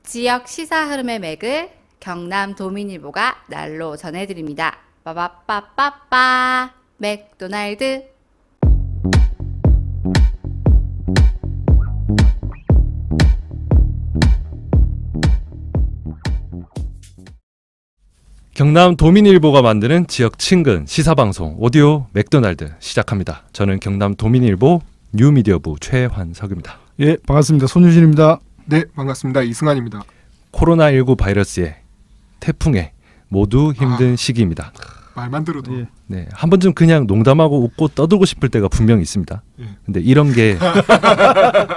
지역 시사 흐름의 맥을 경남 도민일보가 날로 전해드립니다. 빠바빠빠빠 맥도날드. 경남 도민일보가 만드는 지역 친근 시사방송 오디오 맥도날드 시작합니다. 저는 경남 도민일보 뉴미디어부 최환석입니다. 예, 반갑습니다. 손유진입니다. 네, 반갑습니다. 이승환입니다. 코로나19 바이러스에 태풍에 모두 힘든 시기입니다. 말만 들어도 예. 네, 한 번쯤 그냥 농담하고 웃고 떠들고 싶을 때가 분명히 있습니다. 예. 근데 이런 게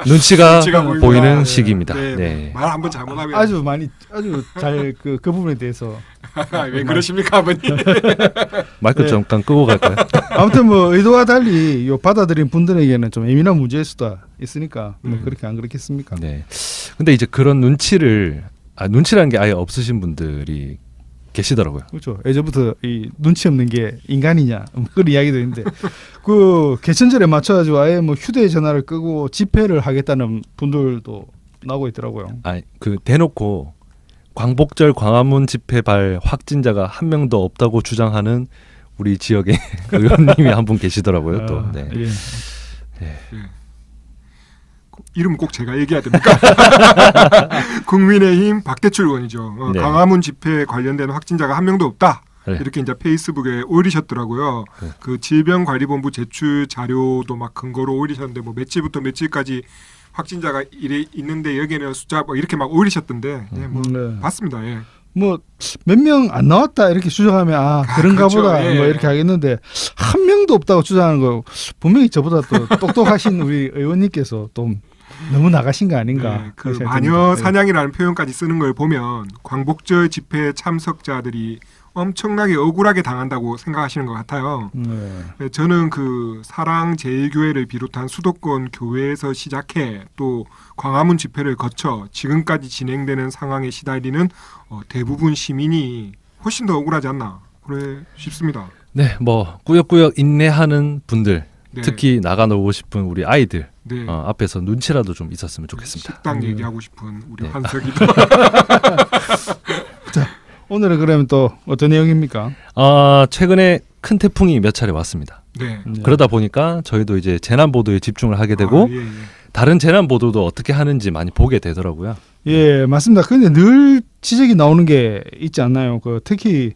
눈치가 보이는 네. 시기입니다. 네, 네. 말 한번 잘못하면 아주 잘 그 부분에 대해서 왜 그러십니까, 아버님? 마이크 네. 잠깐 끄고 갈까요? 아무튼 뭐 의도와 달리 요 받아들인 분들에게는 좀 예민한 문제일 수도 있으니까 뭐 그렇게 안 그렇겠습니까? 네. 근데 이제 그런 눈치라는 게 아예 없으신 분들이 계시더라고요. 그렇죠. 예전부터 이 눈치 없는 게 인간이냐 뭐 그런 이야기도 있는데 그 개천절에 맞춰가지고 아예 뭐 휴대전화를 끄고 집회를 하겠다는 분들도 나오고 있더라고요. 그 대놓고 광복절 광화문 집회발 확진자가 한 명도 없다고 주장하는 우리 지역의 의원님이 한 분 계시더라고요. 또. 네. 예. 네. 이름 꼭 제가 얘기해야 됩니까? 국민의힘 박대출 의원이죠. 네. 광화문 집회 관련된 확진자가 한 명도 없다. 네. 이렇게 이제 페이스북에 올리셨더라고요. 네. 그 질병관리본부 제출 자료도 막 근거로 올리셨는데 뭐 며칠부터 며칠까지 확진자가 있는데 여기에는 숫자 뭐 이렇게 막 올리셨던데 예, 뭐 네. 봤습니다. 예. 뭐 몇 명 안 나왔다 이렇게 주장하면 그런가 그렇죠. 보다 예. 뭐 이렇게 하겠는데 한 명도 없다고 주장하는 거 분명히 저보다 또 똑똑하신 우리 의원님께서 또 너무 나가신 거 아닌가. 네, 그 생각이 마녀 듭니다. 사냥이라는 표현까지 쓰는 걸 보면 광복절 집회 참석자들이 엄청나게 억울하게 당한다고 생각하시는 것 같아요. 네, 저는 그 사랑제일교회를 비롯한 수도권 교회에서 시작해 또 광화문 집회를 거쳐 지금까지 진행되는 상황에 시달리는 대부분 시민이 훨씬 더 억울하지 않나 그래 싶습니다. 네, 뭐 꾸역꾸역 인내하는 분들, 네. 특히 나가 놀고 싶은 우리 아이들 네. 앞에서 눈치라도 좀 있었으면 좋겠습니다. 식당 얘기하고 싶은 우리 네. 환석이도 자, 오늘은 그러면 또 어떤 내용입니까? 최근에 큰 태풍이 몇 차례 왔습니다. 네. 그러다 보니까 저희도 이제 재난 보도에 집중을 하게 되고 예, 예. 다른 재난 보도도 어떻게 하는지 많이 보게 되더라고요. 예, 맞습니다. 근데 늘 지적이 나오는 게 있지 않나요? 그 특히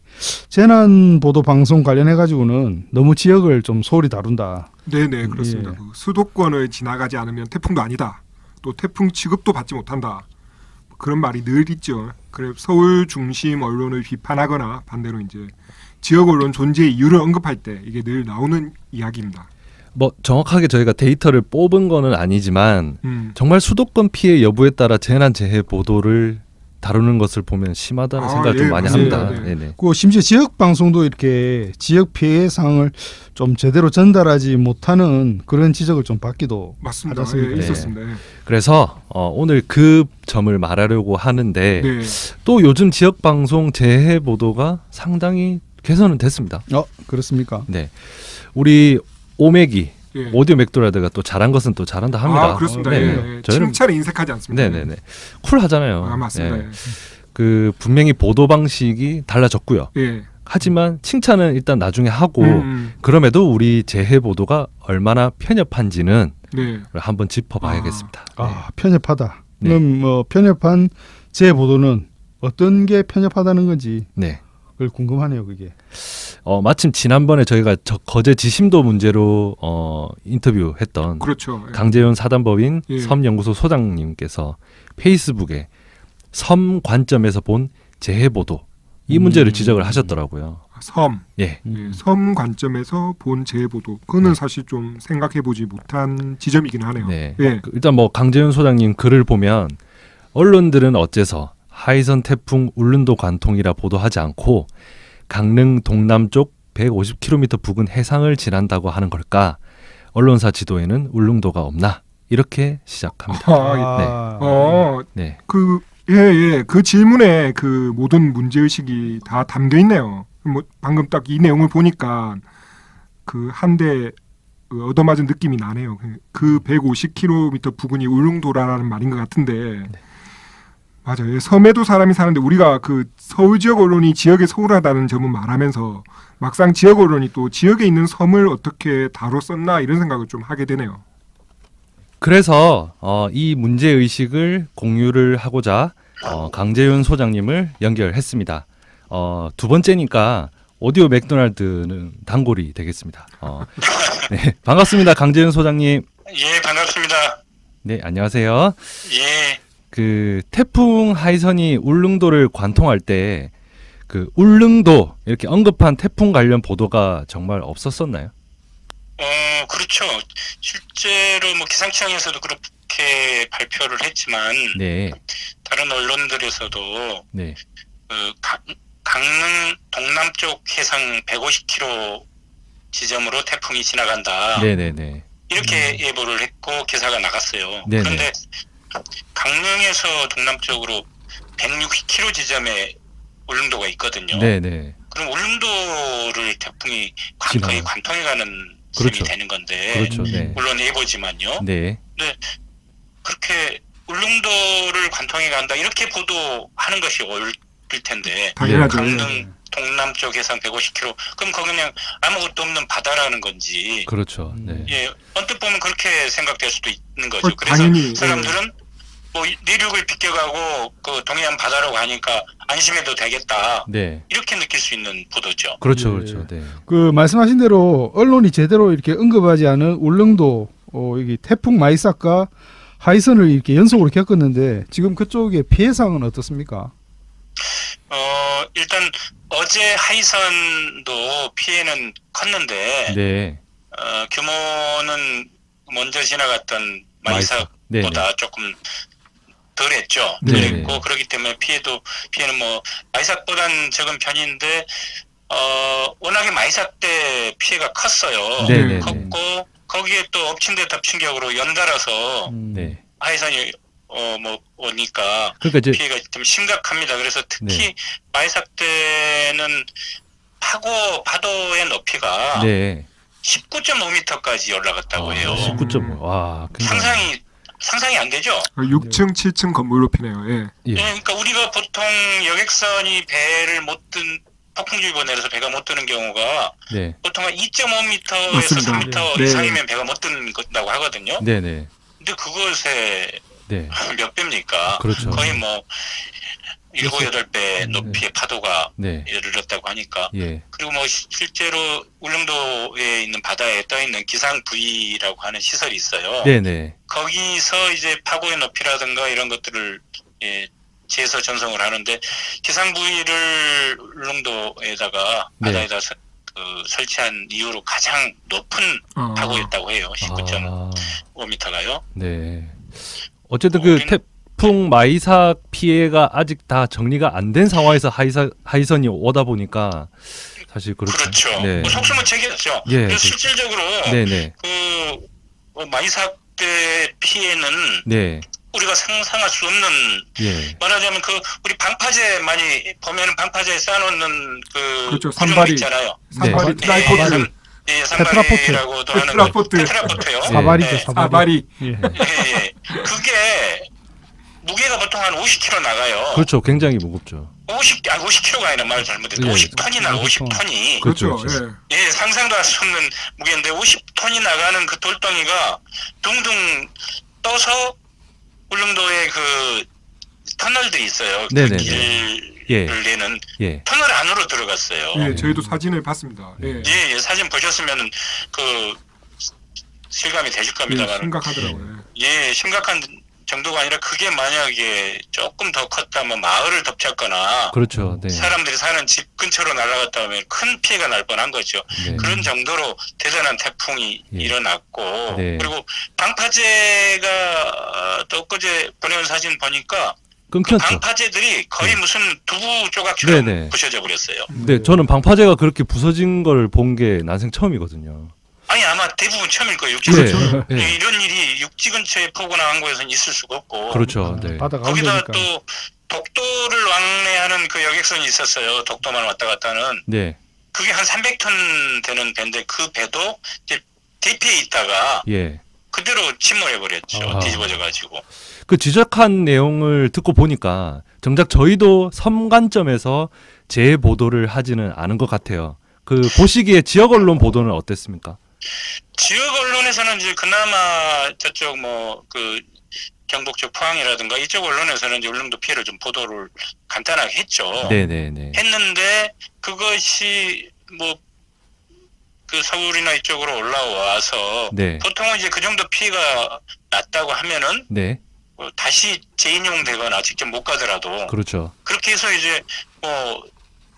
재난 보도 방송 관련해 가지고는 너무 지역을 좀 소홀히 다룬다. 네네 그렇습니다. 예. 그 수도권을 지나가지 않으면 태풍도 아니다. 또 태풍 취급도 받지 못한다. 그런 말이 늘 있죠. 그래 서울 중심 언론을 비판하거나 반대로 이제 지역 언론 존재의 이유를 언급할 때 이게 늘 나오는 이야기입니다. 뭐 정확하게 저희가 데이터를 뽑은 거는 아니지만 정말 수도권 피해 여부에 따라 재난 재해 보도를 다루는 것을 보면 심하다는 생각을 좀 많이 맞습니다. 합니다. 네. 네네. 그 심지어 지역 방송도 이렇게 지역 피해 상황을 좀 제대로 전달하지 못하는 그런 지적을 좀 받기도 맞습니다. 하셨습니다. 예, 네. 있었습니다. 예. 그래서 오늘 그 점을 말하려고 하는데 네. 또 요즘 지역 방송 재해 보도가 상당히 개선은 됐습니다. 그렇습니까? 네, 우리 오맥이 예. 오디오 맥도날드가 또 잘한 것은 또 잘한다 합니다. 아 그렇습니다. 네, 예, 네. 예. 저희는 칭찬에 인색하지 않습니다. 네네네 쿨하잖아요. 아 맞습니다. 네. 그 분명히 보도 방식이 달라졌고요. 예. 하지만 칭찬은 일단 나중에 하고 그럼에도 우리 재해 보도가 얼마나 편협한지는 네. 한번 짚어봐야겠습니다. 편협하다. 네. 그럼 뭐 편협한 제 보도는 어떤 게 편협하다는 건지 네. 그걸 궁금하네요. 그게. 마침 지난번에 저희가 거제 지심도 문제로 인터뷰했던 그렇죠. 예. 강재윤 사단법인 예. 섬연구소 소장님께서 페이스북에 섬 관점에서 본 재해 보도 이 문제를 지적을 하셨더라고요. 섬. 예. 예, 섬 관점에서 본 재해보도 그거는 네. 사실 좀 생각해보지 못한 지점이긴 하네요. 네. 예. 일단 뭐 강재윤 소장님 글을 보면 언론들은 어째서 하이선 태풍 울릉도 관통이라 보도하지 않고 강릉 동남쪽 150km 부근 해상을 지난다고 하는 걸까? 언론사 지도에는 울릉도가 없나? 이렇게 시작합니다. 네. 그 질문에 그 모든 문제의식이 다 담겨 있네요. 뭐 방금 딱 이 내용을 보니까 그 한 대 얻어맞은 느낌이 나네요. 그 150km 부근이 울릉도라는 말인 것 같은데 맞아요. 섬에도 사람이 사는데 우리가 그 서울 지역 언론이 지역에 소홀하다는 점은 말하면서 막상 지역 언론이 또 지역에 있는 섬을 어떻게 다뤘었나 이런 생각을 좀 하게 되네요. 그래서 이 문제 의식을 공유를 하고자 강재윤 소장님을 연결했습니다. 두 번째니까 오디오 맥도날드는 단골이 되겠습니다. 네, 반갑습니다, 강재윤 소장님. 예, 반갑습니다. 네, 안녕하세요. 예, 그 태풍 하이선이 울릉도를 관통할 때 그 울릉도 이렇게 언급한 태풍 관련 보도가 정말 없었었나요? 그렇죠. 실제로 뭐 기상청에서도 그렇게 발표를 했지만 네, 다른 언론들에서도 네, 그 강릉 동남쪽 해상 150km 지점으로 태풍이 지나간다. 네, 네, 네, 이렇게 예보를 했고 기사가 나갔어요. 네네. 그런데 강릉에서 동남쪽으로 160km 지점에 울릉도가 있거든요. 네, 네, 그럼 울릉도를 태풍이 거의 지나가. 관통해가는 그렇죠. 셈이 되는 건데 그렇죠, 네, 물론 예보지만요. 네, 그렇게 울릉도를 관통해 간다 이렇게 보도하는 것이 옳을 텐데 당연하죠. 강릉 동남쪽 해상 150km 그럼 거기 그냥 아무것도 없는 바다라는 건지 그렇죠, 네, 예 언뜻 보면 그렇게 생각될 수도 있는 거죠. 그래서 당연히, 사람들은 뭐 내륙을 비껴가고 그 동해안 바다로 가니까 안심해도 되겠다 네, 이렇게 느낄 수 있는 보도죠. 그렇죠, 예. 그렇죠, 네, 그 말씀하신 대로 언론이 제대로 이렇게 언급하지 않은 울릉도 여기 태풍 마이삭과 하이선을 이렇게 연속으로 겪었는데 지금 그쪽의 피해상은 어떻습니까? 일단 어제 하이선도 피해는 컸는데 네, 규모는 먼저 지나갔던 마이삭. 마이삭보다 네네. 조금 덜했죠. 네네. 그랬고 그렇기 때문에 피해는 뭐 마이삭보다는 적은 편인데 워낙에 마이삭 때 피해가 컸어요. 네, 네, 네, 컸고 거기에 또 엎친 데 덮친 격으로 연달아서 네. 하이선이 뭐 오니까 그러니까 이제 피해가 좀 심각합니다. 그래서 특히 네. 마이삭 때는 파도의 높이가 네, 19.5m까지 올라갔다고 해요. 19.5. 와, 굉장히. 상상이 안 되죠. 6층, 7층 건물 높이네요. 예. 예. 예, 그러니까 우리가 보통 여객선이 배를 못 든 폭풍주의보 내려서 배가 못 뜨는 경우가 네, 보통 한 2.5m에서 맞습니다. 3m 네. 이상이면 배가 못 뜬다고 하거든요. 네, 네, 근데 그것의 네, 몇 배입니까? 그렇죠. 거의 뭐 7, 8배 높이의 파도가 네, 이르렀다고 하니까 예, 그리고 뭐 실제로 울릉도에 있는 바다에 떠 있는 기상 부위라고 하는 시설이 있어요. 네, 네, 거기서 이제 파고의 높이라든가 이런 것들을 재서 전송을 하는데 기상 부위를 울릉도에다가 네. 바다에다 설치한 이후로 가장 높은 파고였다고 해요. 19.5m가요. 네. 어쨌든 그 태풍 마이삭 피해가 아직 다 정리가 안 된 상황에서 하이선이 오다 보니까 사실 그렇죠. 네. 뭐 속수무책이었죠. 예, 그래서 그- 실질적으로 네, 네, 마이삭 때 피해는 네, 우리가 상상할 수 없는 예, 말하자면 우리 방파제 많이 보면은 방파제에 쌓아놓는 그렇죠. 구조물 산발이. 있잖아요. 산발이 네. 트라이포드. 예, 산발이라고도 하는 테트라포트. 테트라포트요. 예. 사발이죠, 네. 사발이. 사발이. 예. 예. 그게 무게가 보통 한 50kg 나가요. 그렇죠. 굉장히 무겁죠. 50kg가 아니라 말 잘못했다. 예. 50톤이 나가. 50톤이. 그렇죠, 그렇죠. 그렇죠. 예. 예, 상상도 할 수 없는 무게인데 50톤이 나가는 그 돌덩이가 둥둥 떠서 울릉도에 그 터널들이 있어요. 네네네. 그 길을 예. 내는 예, 터널 안으로 들어갔어요. 예, 저희도 사진을 봤습니다. 예. 예, 사진 보셨으면 그 실감이 되실 예, 겁니다만 심각하더라고요. 예, 심각한 정도가 아니라 그게 만약에 조금 더 컸다면 마을을 덮쳤거나 그렇죠. 네, 사람들이 사는 집 근처로 날아갔다 하면 큰 피해가 날 뻔한 거죠. 네. 그런 정도로 대단한 태풍이 예. 일어났고 네. 그리고 방파제가 또 엊그제 보내온 사진 보니까 끊겼죠. 방파제들이 거의 네. 무슨 두부 조각처럼 네네. 부셔져 버렸어요. 네, 저는 방파제가 그렇게 부서진 걸 본 게 난생 처음이거든요. 아니 아마 대부분 처음일 거예요. 육지 네, 근처. 네. 이런 일이 육지 근처에 포구나 항구에서는 있을 수가 없고 그렇죠. 네, 바다 거기다 가운데니까. 또 독도를 왕래하는 그 여객선이 있었어요. 독도만 왔다 갔다 하는. 네, 그게 한 300톤 되는 배인데 그 배도 이제 대피해 있다가 예. 그대로 침몰해 버렸죠. 아. 뒤집어져 가지고. 그 지적한 내용을 듣고 보니까 정작 저희도 섬 관점에서 재보도를 하지는 않은 것 같아요. 그 보시기에 지역 언론 보도는 어땠습니까? 지역 언론에서는 이제 그나마 저쪽 뭐 그 경북 쪽 포항이라든가 이쪽 언론에서는 이제 울릉도 피해를 좀 보도를 간단하게 했죠. 네네네. 했는데 그것이 뭐 그 서울이나 이쪽으로 올라와서 네. 보통은 이제 그 정도 피해가 났다고 하면은 네. 다시 재인용되거나 직접 못 가더라도 그렇죠. 그렇게 해서 이제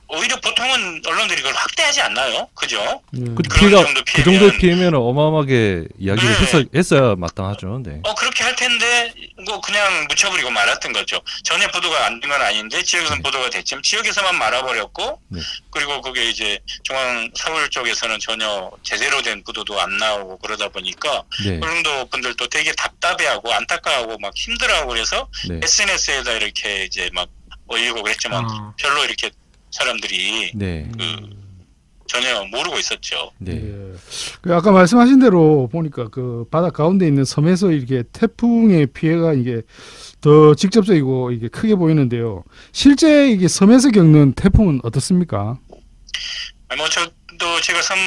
오히려 보통은 언론들이 그걸 확대하지 않나요? 그죠? 그 그런 피해가 정도 그 정도의 피해면 어마어마하게 이야기를 했어야 마땅하죠. 네. 그렇게 할 텐데 뭐 그냥 묻혀버리고 말았던 거죠. 전혀 보도가 안 된 건 아닌데 지역에서는 보도가 됐지만 지역에서만 말아버렸고 네. 그리고 그게 이제 중앙 서울 쪽에서는 전혀 제대로 된 보도도 안 나오고 그러다 보니까 네. 울릉도 분들도 되게 답답해하고 안타까워하고 막 힘들어하고 그래서 네. SNS에다 이렇게 이제 막 올리고 그랬지만 별로 이렇게 사람들이 네. 전혀 모르고 있었죠. 네. 그 아까 말씀하신 대로 보니까 그 바다 가운데 있는 섬에서 이렇게 태풍의 피해가 이게 더 직접적이고 이게 크게 보이는데요. 실제 이게 섬에서 겪는 태풍은 어떻습니까? 뭐 저도 제가 섬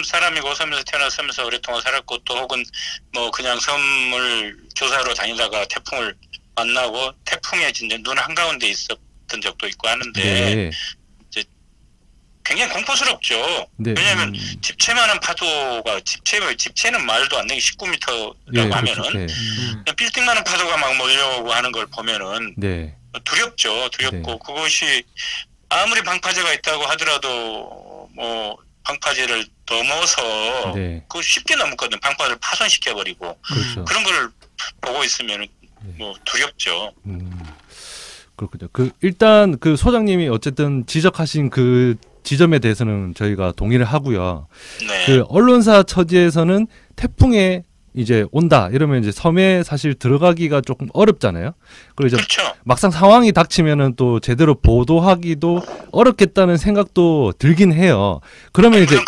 사람이고 섬에서 태어나서 섬에서 오랫동안 살았고 또 혹은 뭐 그냥 섬을 조사로 다니다가 태풍을 만나고 태풍에 진짜 눈 한가운데 있었던 적도 있고 하는데 네. 굉장히 공포스럽죠. 네. 왜냐하면 집채만한 파도가 집채는 말도 안 되게 19m라고 네, 하면은 그렇죠. 네. 그냥 빌딩만한 파도가 막 몰려오고 하는 걸 보면은 네. 두렵죠. 두렵고 그것이 아무리 방파제가 있다고 하더라도 뭐 방파제를 넘어서 그거 쉽게 넘거든. 방파제를 파손시켜버리고 그렇죠. 그런 걸 보고 있으면 뭐 두렵죠. 그렇군요. 일단 그 소장님이 어쨌든 지적하신 그 지점에 대해서는 저희가 동의를 하고요. 네. 그 언론사 처지에서는 태풍에 이제 온다 이러면 이제 섬에 사실 들어가기가 조금 어렵잖아요. 그리고 이제 그렇죠. 막상 상황이 닥치면은 또 제대로 보도하기도 어렵겠다는 생각도 들긴 해요. 그러면 이제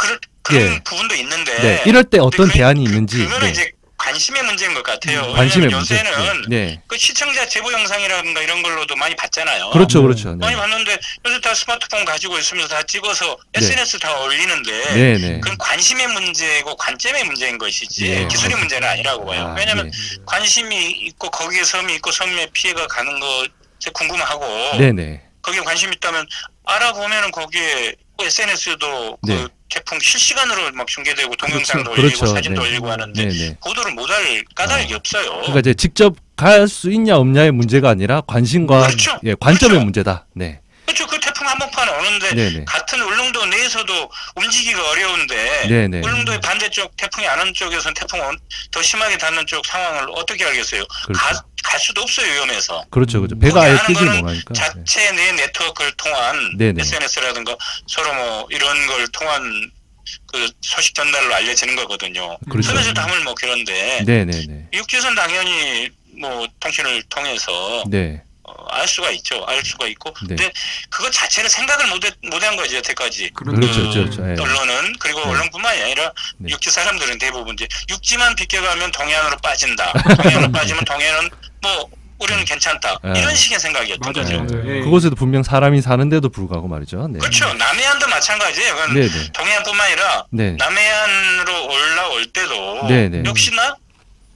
그런 부분도 있는데 네, 이럴 때 어떤 대안이 있는지. 그거는 이제 관심의 문제인 것 같아요. 관심의 요새는 문제. 그 시청자 제보 영상이라든가 이런 걸로도 많이 봤잖아요. 그렇죠, 그렇죠. 많이 봤는데 요새 다 스마트폰 가지고 있으면서 다 찍어서 SNS 다 올리는데 네. 그건 관심의 문제고 관점의 문제인 것이지 기술의 문제는 아니라고 봐요. 왜냐하면 관심이 있고 거기에 섬이 있고 섬에 피해가 가는 것에 궁금하고 거기에 관심이 있다면 알아보면은 거기에 SNS도 그 태풍 실시간으로 막 중계되고 동영상도 올리고 사진도 올리고 하는데 보도를 못할 까닭이 없어요. 그러니까 이제 직접 갈 수 있냐 없냐의 문제가 아니라 관심과 관점의 문제다. 네. 그렇죠. 그 태풍 한복판에 오는데 같은 울릉도 내에서도 움직이기가 어려운데 울릉도의 반대쪽 태풍이 안 오는 쪽에서는 태풍 더 심하게 닿는 쪽 상황을 어떻게 알겠어요? 갈 수도 없어요. 위험해서. 그렇죠. 배가 아예 뜨지를 못하니까. 자체 내 네트워크를 통한 SNS라든가 서로 뭐 이런 걸 통한 그 소식 전달로 알려지는 거거든요. 섬에서도 하물 뭐 그런데 육지선 당연히 뭐 통신을 통해서 알 수가 있죠. 알 수가 있고. 근데 그거 자체를 생각을 못한 거죠, 여태까지. 그렇죠. 언론은 그리고 언론뿐만이 아니라 육지 사람들은 대부분 이제 육지만 비껴가면 동해안으로 빠진다. 동해안으로 빠지면 동해안은 뭐 우리는 괜찮다. 이런 식의 생각이었던 거죠. 그곳에도 분명 사람이 사는데도 불구하고 말이죠. 그렇죠. 남해안도 마찬가지예요. 동해안뿐만 아니라 남해안으로 올라올 때도 역시나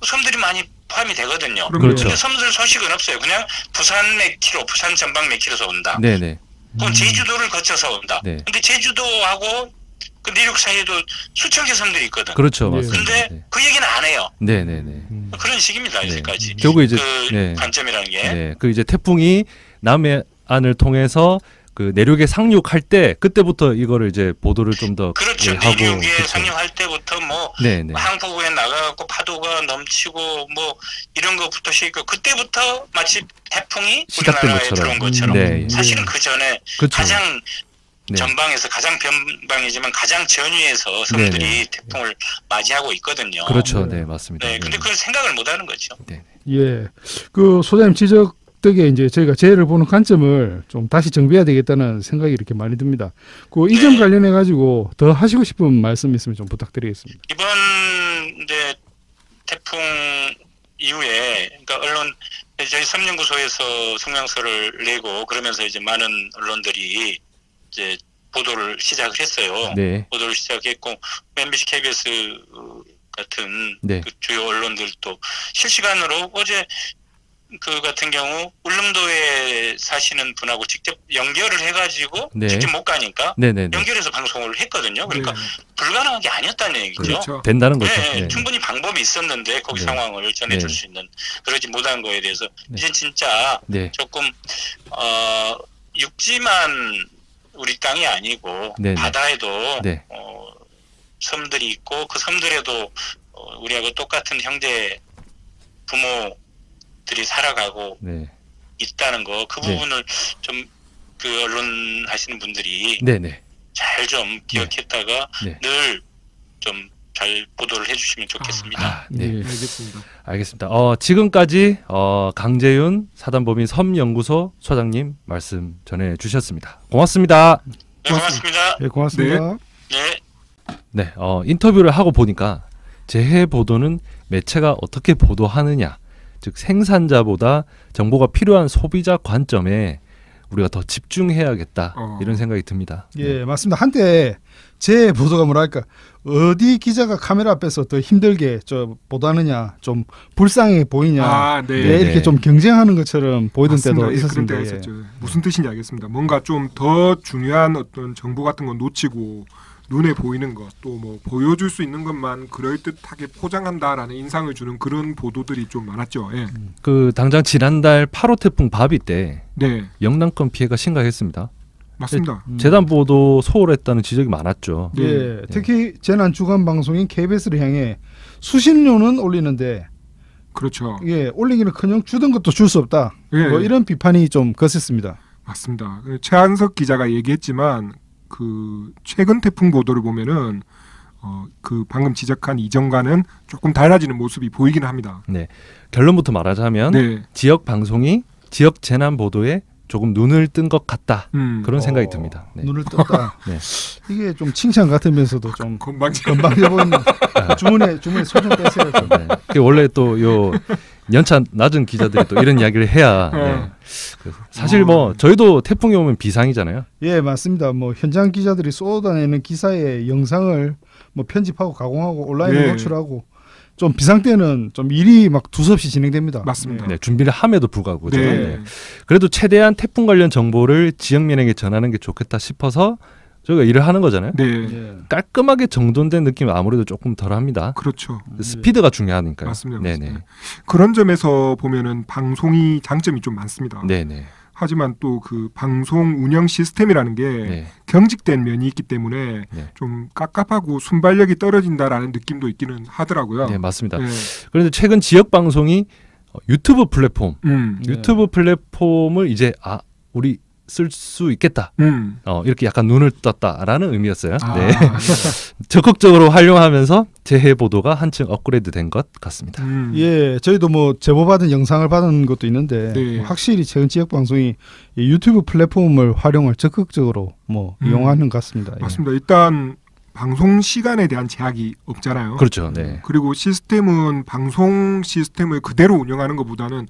섬들이 많이 포함이 되거든요. 근데 섬들 소식은 없어요. 그냥 부산 몇 킬로, 부산 전방 몇 킬로에서 온다. 그럼 제주도를 거쳐서 온다. 근데 제주도하고 그 내륙 사이에도 수천 개 섬들이 있거든. 그렇죠, 맞습니다. 근데 그 얘기는 안 해요. 그런 식입니다, 이제까지. 결국 이제 그 관점이라는 게. 그 이제 태풍이 남해안을 통해서 그 내륙에 상륙할 때 그때부터 이거를 이제 보도를 좀 더 그렇죠. 하고 내륙에 상륙할 때부터 뭐 항포구에 나가고 파도가 넘치고 뭐 이런 것부터 시작. 그때부터 마치 태풍이 우리나라에 들어온 것처럼. 사실은 그 전에 가장 전방에서 가장 변방이지만 가장 전위에서 섬들이 태풍을 맞이하고 있거든요. 그렇죠, 맞습니다. 근데 그걸 생각을 못하는 거죠. 그 소장님 지적 덕에 이제 저희가 재해를 보는 관점을 좀 다시 정비해야 되겠다는 생각이 이렇게 많이 듭니다. 그 이 점 관련해 가지고 더 하시고 싶은 말씀 있으면 좀 부탁드리겠습니다. 이번 이제 태풍 이후에 그러니까 언론 저희 섬연구소에서 성명서를 내고 그러면서 이제 많은 언론들이 이제 보도를 시작을 했어요. 네. 보도를 시작했고 MBC, KBS 같은 네. 그 주요 언론들도 실시간으로 어제 그 같은 경우 울릉도에 사시는 분하고 직접 연결을 해가지고 네. 직접 못 가니까 네네네. 연결해서 방송을 했거든요. 그러니까 네. 불가능한 게 아니었다는 얘기죠. 그렇죠. 된다는 거죠. 네, 네. 충분히 방법이 있었는데 거기 네. 상황을 전해줄 네. 수 있는 그러지 못한 거에 대해서 네. 이제 진짜 네. 조금 육지만 우리 땅이 아니고 네네. 바다에도 네. 섬들이 있고 그 섬들에도 우리하고 똑같은 형제 부모들이 살아가고 네. 있다는 거 그 네. 부분을 좀 그 언론 하시는 분들이 네네. 잘 좀 기억했다가 네. 늘 좀 잘 보도를 해주시면 좋겠습니다. 아, 네. 네, 알겠습니다. 알겠습니다. 지금까지 강재윤 사단법인 섬연구소 소장님 말씀 전해주셨습니다. 고맙습니다. 네, 고맙습니다. 네, 고맙습니다. 네. 네, 인터뷰를 하고 보니까 재해 보도는 매체가 어떻게 보도하느냐, 즉 생산자보다 정보가 필요한 소비자 관점에 우리가 더 집중해야겠다 이런 생각이 듭니다. 예, 맞습니다. 한때 제 보도가 뭐랄까 어디 기자가 카메라 앞에서 더 힘들게 보도하느냐, 좀 불쌍해 보이냐, 네. 예, 이렇게 좀 경쟁하는 것처럼 보이던 맞습니다. 때도 있었습니다. 그런 예. 때가 있었죠. 무슨 뜻인지 알겠습니다. 뭔가 좀 더 중요한 어떤 정보 같은 거 놓치고 눈에 보이는 것, 또 뭐 보여줄 수 있는 것만 그럴듯하게 포장한다라는 인상을 주는 그런 보도들이 좀 많았죠. 예. 그 당장 지난달 8호 태풍 바비 때 네, 영남권 피해가 심각했습니다. 맞습니다. 재단 보도 소홀했다는 지적이 많았죠. 예, 특히 재난 주간 방송인 KBS를 향해 수신료는 올리는데 그렇죠. 예, 올리기는커녕 주던 것도 줄 수 없다. 예. 뭐 이런 비판이 좀 거셌습니다. 맞습니다. 최한석 기자가 얘기했지만 그 최근 태풍 보도를 보면은 그 방금 지적한 이전과는 조금 달라지는 모습이 보이긴 합니다. 네, 결론부터 말하자면 네, 지역 방송이 지역 재난 보도에 조금 눈을 뜬 것 같다 그런 생각이 듭니다. 네. 눈을 떴다. 네. 이게 좀 칭찬 같으면서도 좀 건방져. 보이는 주문에 소좀 빼세요. 좀. 네. 그 원래 또 요 연차 낮은 기자들이 또 이런 이야기를 해야 네. 사실 뭐 저희도 태풍이 오면 비상이잖아요. 예, 맞습니다. 뭐 현장 기자들이 쏟아내는 기사의 영상을 뭐 편집하고 가공하고 온라인에 네. 노출하고 좀 비상 때는 좀 일이 막 두서없이 진행됩니다. 맞습니다. 네, 준비를 함에도 불구하고 네. 네. 그래도 최대한 태풍 관련 정보를 지역민에게 전하는 게 좋겠다 싶어서 저희가 일을 하는 거잖아요. 네, 예. 깔끔하게 정돈된 느낌은 아무래도 조금 덜합니다. 그렇죠. 스피드가 중요하니까요. 맞습니다. 네네. 맞습니다. 그런 점에서 보면은 방송이 장점이 좀 많습니다. 네네. 하지만 또 그 방송 운영 시스템이라는 게 네. 경직된 면이 있기 때문에 네. 좀 깝깝하고 순발력이 떨어진다라는 느낌도 있기는 하더라고요. 네, 맞습니다. 네. 그런데 최근 지역 방송이 유튜브 플랫폼, 네. 유튜브 플랫폼을 이제 우리 쓸 수 있겠다. 이렇게 약간 눈을 떴다라는 의미였어요. 네. 적극적으로 활용하면서 재해 보도가 한층 업그레이드 된 것 같습니다. 예, 저희도 뭐 제보받은 영상을 받은 것도 있는데 네. 확실히 최근 지역 방송이 이 유튜브 플랫폼을 활용을 적극적으로 뭐 이용하는 것 같습니다. 예. 맞습니다. 일단 방송 시간에 대한 제약이 없잖아요. 그렇죠. 네. 그리고 시스템은 방송 시스템을 그대로 운영하는 것보다는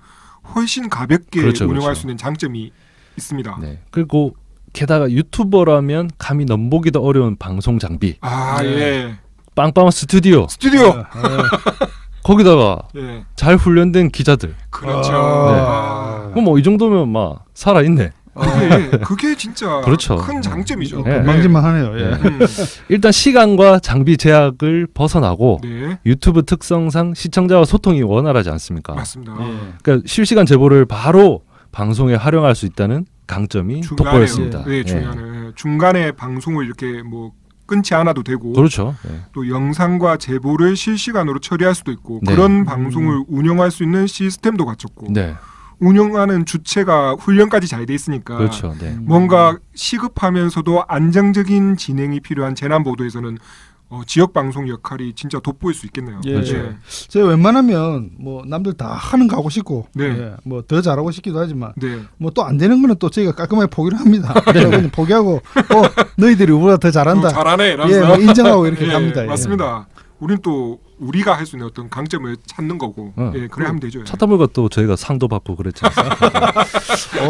훨씬 가볍게 그렇죠, 운영할 그렇죠. 수 있는 장점이 있습니다. 네. 그리고 게다가 유튜버라면 감히 넘보기도 어려운 방송 장비, 예. 빵빵한 스튜디오, 거기다가 예. 잘 훈련된 기자들. 그렇죠. 그럼 뭐 이 정도면 막 살아 있네. 그게 진짜 그렇죠. 큰 장점이죠. 네. 망질만 하네요. 예. 일단 시간과 장비 제약을 벗어나고 네, 유튜브 특성상 시청자와 소통이 원활하지 않습니까? 맞습니다. 그러니까 실시간 제보를 바로 방송에 활용할 수 있다는 강점이 돋보였습니다. 네, 중요하네요. 중간에 방송을 이렇게 뭐 끊지 않아도 되고, 그렇죠. 네. 또 영상과 제보를 실시간으로 처리할 수도 있고, 네. 그런 방송을 운영할 수 있는 시스템도 갖췄고, 네. 운영하는 주체가 훈련까지 잘 돼 있으니까 그렇죠. 네. 뭔가 시급하면서도 안정적인 진행이 필요한 재난 보도에서는 지역 방송 역할이 진짜 돋보일 수 있겠네요. 예. 그렇죠. 제가 웬만하면 뭐 남들 다 하는 거 하고 싶고, 네. 예. 뭐 더 잘하고 싶기도 하지만, 네. 뭐 또 안 되는 거는 또 저희가 깔끔하게 포기를 합니다. 그냥 포기하고, 너희들이 우리보다 더 잘한다. 잘하네. 예, 뭐 인정하고 이렇게 갑니다. 예. 맞습니다. 우린 또 우리가 할 수 있는 어떤 강점을 찾는 거고 예, 그래 하면 되죠. 찾다 보니까 또 저희가 상도 받고 그랬지 않습니까?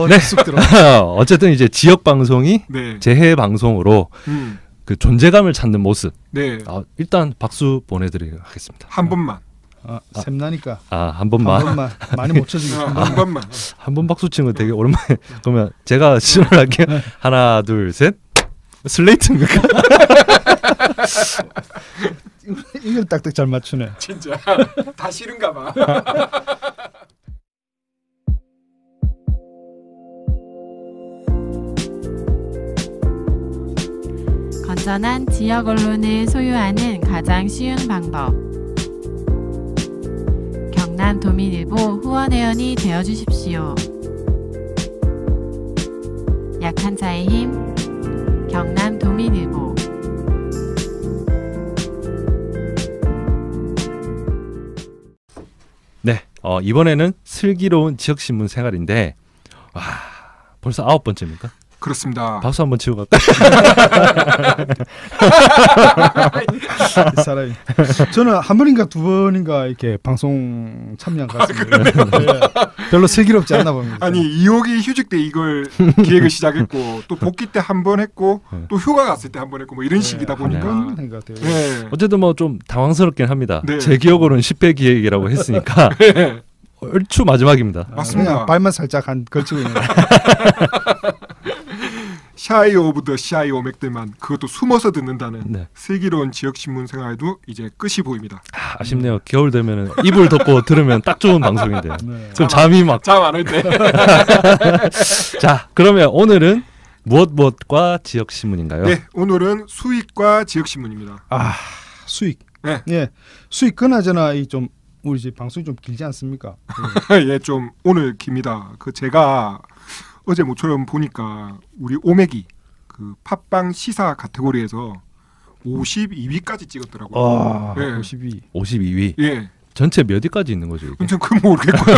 네. 쑥 들어. 어쨌든 이제 지역 방송이 네. 재해 방송으로 그 존재감을 찾는 모습. 네. 일단 박수 보내드리도록 하겠습니다. 한 번만. 샘나니까. 한 번만. 한 번만. 많이 못 쳐주겠어. 한 번만. 한 번 박수 치는 거 되게 오랜만에. 그러면 제가 시원하게 하나, 둘, 셋. 슬레이트입니까? 이걸 딱딱 잘 맞추네. 진짜 다 싫은가 봐. 건전한 지역 언론을 소유하는 가장 쉬운 방법. 경남도민일보 후원회원이 되어주십시오. 약한 자의 힘, 경남도민일보. 네, 이번에는 슬기로운 지역신문 생활인데 벌써 9번째입니까? 그렇습니다. 박수 한번 치고 갈까요? 사람이. 저는 한 번인가 두 번인가 이렇게 방송 참여한 것 같습니다. 네. 별로 슬기롭지 않나 봅니다. 아니 이호기 휴직 때 이걸 기획을 시작했고 또 복귀 때 한 번 했고 또 휴가 갔을 때 한 번 했고 뭐 이런 식이다 보니까 것 같아요. 네. 어쨌든 뭐 좀 당황스럽긴 합니다. 네. 제 기억으로는 10회 기획이라고 했으니까 네. 얼추 마지막입니다. 맞습니다. 그냥 발만 살짝 한 걸치고 있는. 샤이 오브 더 샤이 오맥들만 그것도 숨어서 듣는다는 네. 슬기로운 지역신문 생활도 이제 끝이 보입니다. 아쉽네요. 겨울 되면 이불 덮고 들으면 딱 좋은 방송인데 네. 그럼 잠이 막. 잠 안 올 때. 자, 그러면 오늘은 무엇과 지역신문인가요? 네, 오늘은 수익과 지역신문입니다. 수익. 네. 예, 수익 그나저나 이 좀 우리 집 방송이 좀 길지 않습니까? 예, 좀 오늘 깁니다. 그 제가 어제 모처럼 보니까 우리 오맥이 그 팟빵 시사 카테고리에서 52위까지 찍었더라고요. 예. 52. 52위. 예. 전체 몇 위까지 있는 거죠? 이게? 전 그건 모르겠고요.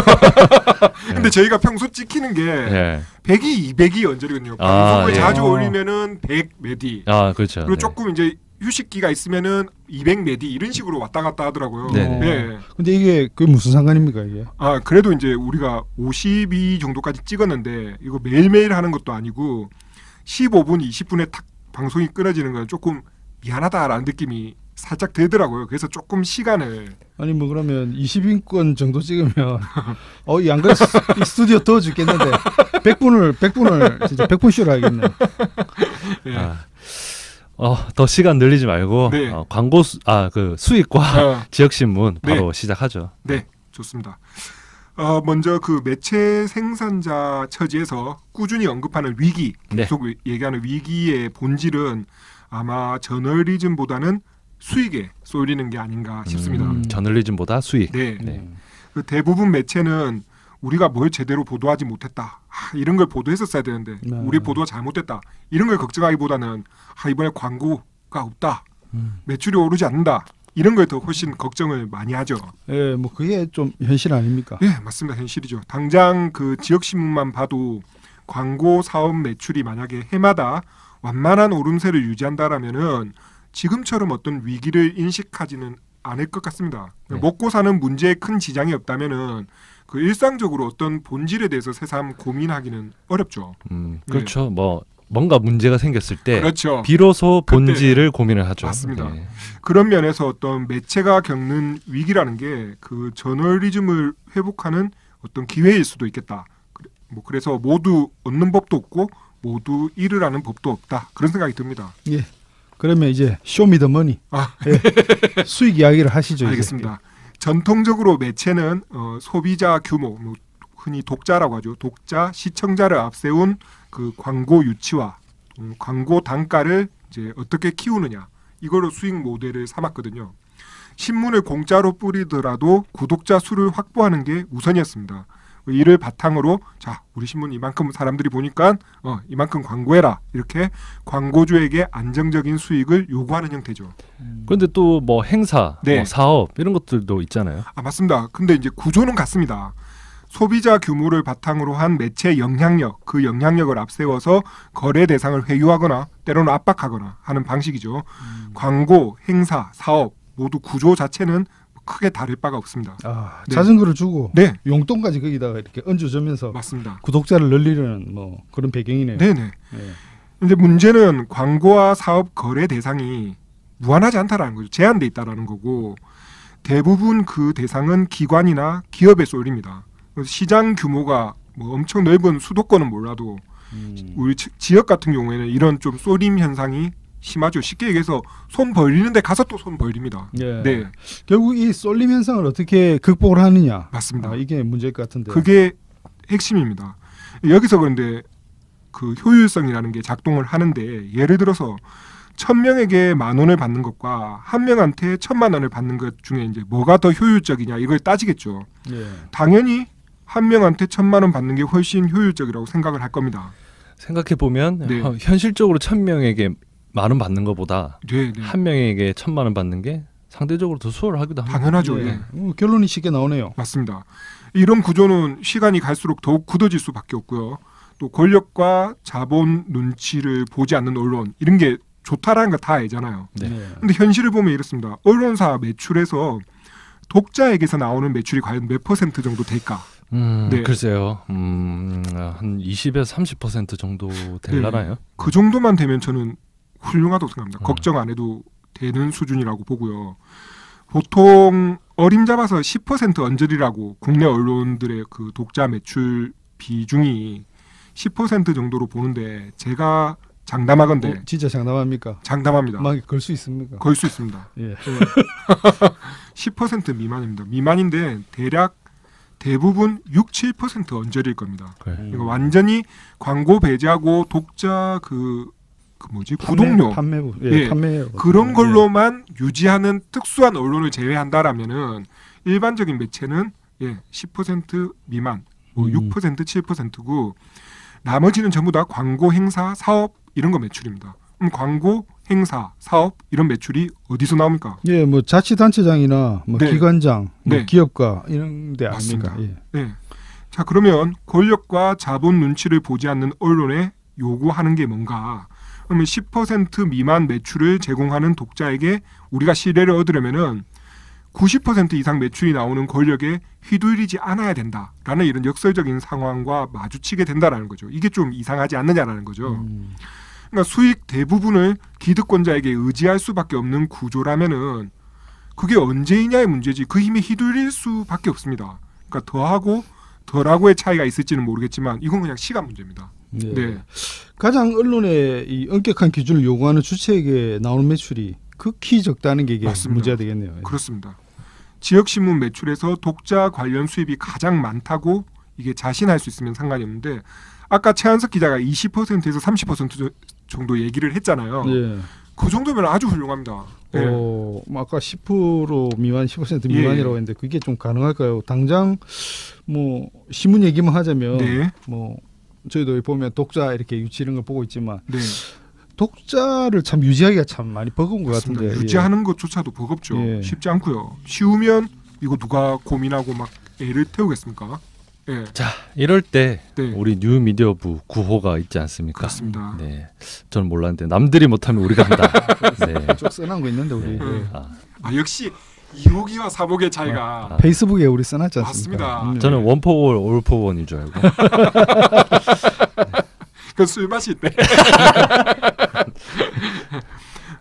근데 저희가 평소 찍히는 게 예. 100위, 200위 언저리거든요. 방송을 예. 자주 올리면은 100 몇 위. 그렇죠. 그리고 네. 조금 이제 휴식기가 있으면은 200 몇 위 이런 식으로 왔다 갔다 하더라고요. 네네. 예. 근데 이게 그게 무슨 상관입니까 이게? 그래도 이제 우리가 52 정도까지 찍었는데 이거 매일매일 하는 것도 아니고 15분, 20분에 탁 방송이 끊어지는 건 조금 미안하다라는 느낌이 살짝 들더라고요. 그래서 조금 시간을 아니 뭐 그러면 20인권 정도 찍으면 이 안 그래 이 스튜디오 더워 죽겠는데 100분을 진짜 100분 쇼를 하겠네. 예. 더 시간 늘리지 말고 네. 광고 그 수익과 지역신문 바로 네. 시작하죠. 네, 좋습니다. 먼저 그 매체 생산자 처지에서 꾸준히 언급하는 위기, 네. 계속 얘기하는 위기의 본질은 아마 저널리즘보다는 수익에 쏠리는 게 아닌가 싶습니다. 저널리즘보다 수익. 네. 네. 그 대부분 매체는 우리가 뭘 제대로 보도하지 못했다. 이런 걸 보도했었어야 되는데 우리 보도가 잘못됐다. 이런 걸 걱정하기보다는 이번에 광고가 없다. 매출이 오르지 않는다. 이런 거에 더 훨씬 걱정을 많이 하죠. 예, 뭐 그게 좀 현실 아닙니까? 네, 맞습니다. 현실이죠. 당장 그 지역신문만 봐도 광고 사업 매출이 만약에 해마다 완만한 오름세를 유지한다라면은 지금처럼 어떤 위기를 인식하지는 않을 것 같습니다. 네. 먹고 사는 문제에 큰 지장이 없다면은 그 일상적으로 어떤 본질에 대해서 새삼 고민하기는 어렵죠. 그렇죠. 뭐 뭔가 문제가 생겼을 때 그렇죠. 비로소 본질을 고민을 하죠. 맞습니다. 네. 그런 면에서 어떤 매체가 겪는 위기라는 게 그 저널리즘을 회복하는 어떤 기회일 수도 있겠다. 그래서 모두 얻는 법도 없고 모두 잃으라는 법도 없다. 그런 생각이 듭니다. 예. 그러면 이제 쇼미더머니 예. 수익 이야기를 하시죠. 알겠습니다. 전통적으로 매체는 소비자 규모, 흔히 독자라고 하죠. 독자, 시청자를 앞세운 그 광고 유치와 광고 단가를 이제 어떻게 키우느냐 이걸로 수익 모델을 삼았거든요. 신문을 공짜로 뿌리더라도 구독자 수를 확보하는 게 우선이었습니다. 이를 바탕으로 자 우리 신문 이만큼 사람들이 보니까 이만큼 광고해라 이렇게 광고주에게 안정적인 수익을 요구하는 형태죠. 그런데 또 뭐 행사, 네. 뭐 사업 이런 것들도 있잖아요. 맞습니다. 근데 이제 구조는 같습니다. 소비자 규모를 바탕으로 한 매체 영향력, 그 영향력을 앞세워서 거래 대상을 회유하거나 때로는 압박하거나 하는 방식이죠. 광고, 행사, 사업 모두 구조 자체는 크게 다를 바가 없습니다. 네. 자전거를 주고 네. 용돈까지 거기다가 이렇게 얹어주면서 맞습니다. 구독자를 늘리려는 뭐 그런 배경이네요. 네네. 네. 이제 문제는 광고와 사업 거래 대상이 무한하지 않다라는 거죠. 제한돼 있다라는 거고 대부분 그 대상은 기관이나 기업에 쏠립니다. 시장 규모가 뭐 엄청 넓은 수도권은 몰라도 우리 지역 같은 경우에는 이런 좀 쏠림 현상이 심하죠. 쉽게 얘기해서 손 벌리는데 가서 또 손 벌립니다. 예. 네. 결국 이 쏠림 현상을 어떻게 극복을 하느냐. 맞습니다. 이게 문제일 것 같은데. 그게 핵심입니다. 여기서 그런데 그 효율성이라는 게 작동을 하는데 예를 들어서 1,000명에게 10,000원을 받는 것과 한 명한테 1,000만 원을 받는 것 중에 이제 뭐가 더 효율적이냐 이걸 따지겠죠. 예. 당연히 한 명한테 1,000만 원 받는 게 훨씬 효율적이라고 생각을 할 겁니다. 생각해 보면 네. 현실적으로 1,000명에게 10,000원 받는 것보다 네, 네. 한 명에게 1,000만 원 받는 게 상대적으로 더 수월하기도 합니다. 당연하죠. 예. 예. 결론이 쉽게 나오네요. 맞습니다. 이런 구조는 시간이 갈수록 더욱 굳어질 수밖에 없고요. 또 권력과 자본 눈치를 보지 않는 언론 이런 게 좋다라는 거 다 알잖아요. 네. 근데 현실을 보면 이렇습니다. 언론사 매출에서 독자에게서 나오는 매출이 과연 몇 % 정도 될까? 네. 글쎄요. 한 20에서 30% 정도 될라나요? 네. 그 정도만 되면 저는 훌륭하다고 생각합니다. 걱정 안 해도 되는 수준이라고 보고요. 보통 어림잡아서 10% 언저리라고 국내 언론들의 그 독자 매출 비중이 10% 정도로 보는데 제가 장담하건대 진짜 장담합니까? 장담합니다. 막 걸 수 있습니까? 걸 수 있습니다. 예. 10% 미만입니다. 미만인데 대략 대부분 6, 7% 언저리일 겁니다. 이거 완전히 광고 배제하고 독자 그 뭐지 구독료 판매부 판매 그런 걸로만 유지하는 특수한 언론을 제외한다라면은 일반적인 매체는 10% 미만, 뭐 6%, 7%고 나머지는 전부 다 광고, 행사, 사업 이런 거 매출입니다. 그럼 광고, 행사, 사업 이런 매출이 어디서 나옵니까? 예, 뭐 자치단체장이나 뭐 네. 기관장, 뭐 네. 기업가 이런 데 아닙니까? 맞습니다. 네. 자, 그러면 권력과 자본 눈치를 보지 않는 언론에 요구하는 게 뭔가? 그러면 10% 미만 매출을 제공하는 독자에게 우리가 신뢰를 얻으려면은 90% 이상 매출이 나오는 권력에 휘둘리지 않아야 된다라는 이런 역설적인 상황과 마주치게 된다라는 거죠. 이게 좀 이상하지 않느냐라는 거죠. 그러니까 수익 대부분을 기득권자에게 의지할 수밖에 없는 구조라면은 그게 언제이냐의 문제지 그 힘에 휘둘릴 수밖에 없습니다. 그러니까 더하고 덜하고의 차이가 있을지는 모르겠지만 이건 그냥 시간 문제입니다. 네. 네. 가장 언론의 이 엄격한 기준을 요구하는 주체에게 나오는 매출이 극히 적다는 게 이게 맞습니다. 문제가 되겠네요. 그렇습니다. 지역신문 매출에서 독자 관련 수입이 가장 많다고 이게 자신할 수 있으면 상관이 없는데 아까 최한석 기자가 20%에서 30% 정도 얘기를 했잖아요. 예. 그 정도면 아주 훌륭합니다. 네. 뭐 아까 10% 미만, 10% 미만이라고 했는데 그게 좀 가능할까요? 당장 뭐 신문 얘기만 하자면 네. 뭐 저희도 보면 독자 이렇게 유치 이런 걸 보고 있지만 네. 독자를 참 유지하기가 참 많이 버거운 것 맞습니다. 같은데 유지하는 것조차도 버겁죠. 예. 쉽지 않고요. 쉬우면 이거 누가 고민하고 막 애를 태우겠습니까? 예. 자, 이럴 때 네. 우리 뉴미디어부 구호가 있지 않습니까? 그렇습니다. 네, 저는 몰랐는데 남들이 못하면 우리가 한다. 네. 좀 써놓은 거 있는데 우리 네. 아, 역시 2호기와 4호기의 차이가 페이스북에 우리 써놨지 않습니까? 맞습니다. 저는 원포원 올포원인 줄 알고. 그 술 마실 때.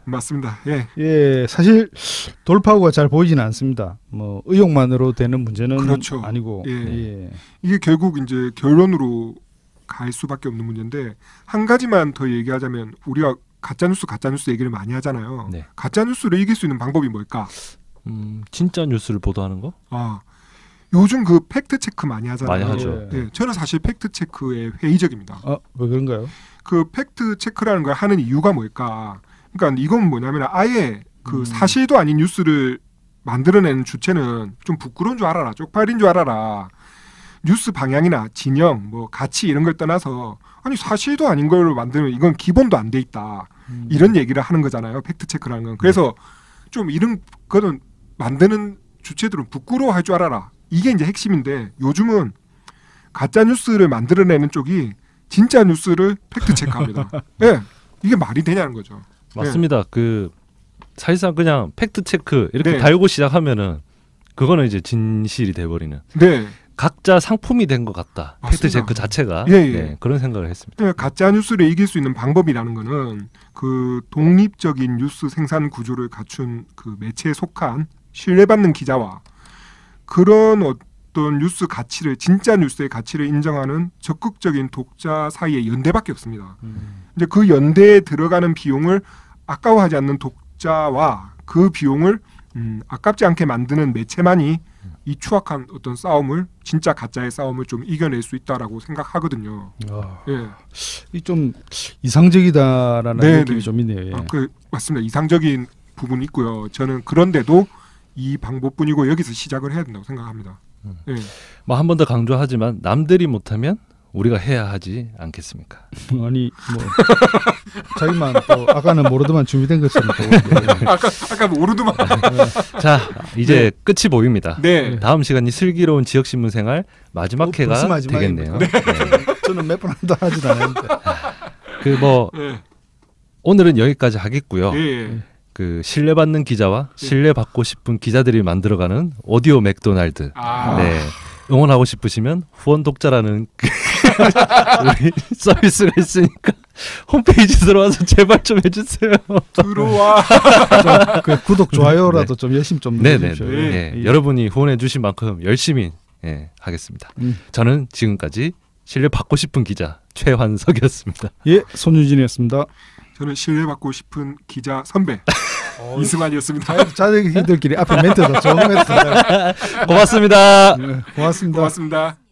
맞습니다. 예. 예, 사실 돌파구가 잘 보이지는 않습니다. 뭐 의욕만으로 되는 문제는 그렇죠. 아니고. 예. 예. 이게 결국 이제 결론으로 갈 수밖에 없는 문제인데 한 가지만 더 얘기하자면 우리가 가짜뉴스 얘기를 많이 하잖아요. 네. 가짜뉴스를 이길 수 있는 방법이 뭘까? 진짜 뉴스를 보도하는 거? 아, 요즘 그 팩트 체크 많이 하잖아요. 많이 하죠. 예. 예, 저는 사실 팩트 체크에 회의적입니다. 왜 그런가요? 그 팩트 체크라는 걸 하는 이유가 뭘까? 그러니까 이건 뭐냐면 아예 그 사실도 아닌 뉴스를 만들어내는 주체는 좀 부끄러운 줄 알아라, 쪽팔린 줄 알아라. 뉴스 방향이나 진영, 뭐 가치 이런 걸 떠나서 아니 사실도 아닌 걸 만드는 이건 기본도 안 돼 있다. 이런 얘기를 하는 거잖아요. 팩트 체크라는 건. 그래서 좀 이런 거는 만드는 주체들은 부끄러워할 줄 알아라. 이게 이제 핵심인데 요즘은 가짜 뉴스를 만들어내는 쪽이 진짜 뉴스를 팩트 체크합니다. 예, 이게 말이 되냐는 거죠. 맞습니다. 그 사실상 그냥 팩트 체크 이렇게 네. 달고 시작하면은 그거는 이제 진실이 돼버리는. 네. 각자 상품이 된 것 같다. 팩트 체크 자체가 네, 그런 생각을 했습니다. 가짜 뉴스를 이길 수 있는 방법이라는 거는 그 독립적인 뉴스 생산 구조를 갖춘 그 매체에 속한 신뢰받는 기자와 그런 어떤 뉴스 가치를 진짜 뉴스의 가치를 인정하는 적극적인 독자 사이의 연대밖에 없습니다. 이제 그 연대에 들어가는 비용을 아까워하지 않는 독자와 그 비용을 아깝지 않게 만드는 매체만이 이 추악한 어떤 싸움을 진짜 가짜의 싸움을 좀 이겨낼 수 있다라고 생각하거든요. 예. 이 좀 이상적이다라는 느낌이 좀 있네요. 예. 맞습니다. 이상적인 부분이 있고요. 저는 그런데도 이 방법뿐이고 여기서 시작을 해야 된다고 생각합니다. 예. 뭐 한 번 더 강조하지만 남들이 못하면 우리가 해야 하지 않겠습니까? 아니 뭐 자기만 또 아까는 모르드만 준비된 것처럼 또 아까 모르드만 자 이제 끝이 보입니다. 네. 다음 시간이 슬기로운 지역신문 생활 마지막 회가 되겠네요. 네. 저는 몇 번 한다 하지도 않았는데 오늘은 여기까지 하겠고요. 네. 그 신뢰받는 기자와 신뢰받고 싶은 기자들이 만들어가는 오디오 맥도날드. 네. 응원하고 싶으시면 후원 독자라는 우리 서비스가 있으니까 홈페이지 들어와서 제발 좀 해주세요. 들어와. 그 구독 좋아요라도 좀 열심히 좀 눌러주십시오. 네. 여러분이 후원해주신 만큼 열심히 하겠습니다. 저는 지금까지 신뢰받고 싶은 기자 최환석이었습니다. 예, 손유진이었습니다. 저는 신뢰받고 싶은 기자 선배 이승환이었습니다. 자기들끼리 앞에 멘트도 좋은 멘트. 고맙습니다. 고맙습니다. 고맙습니다.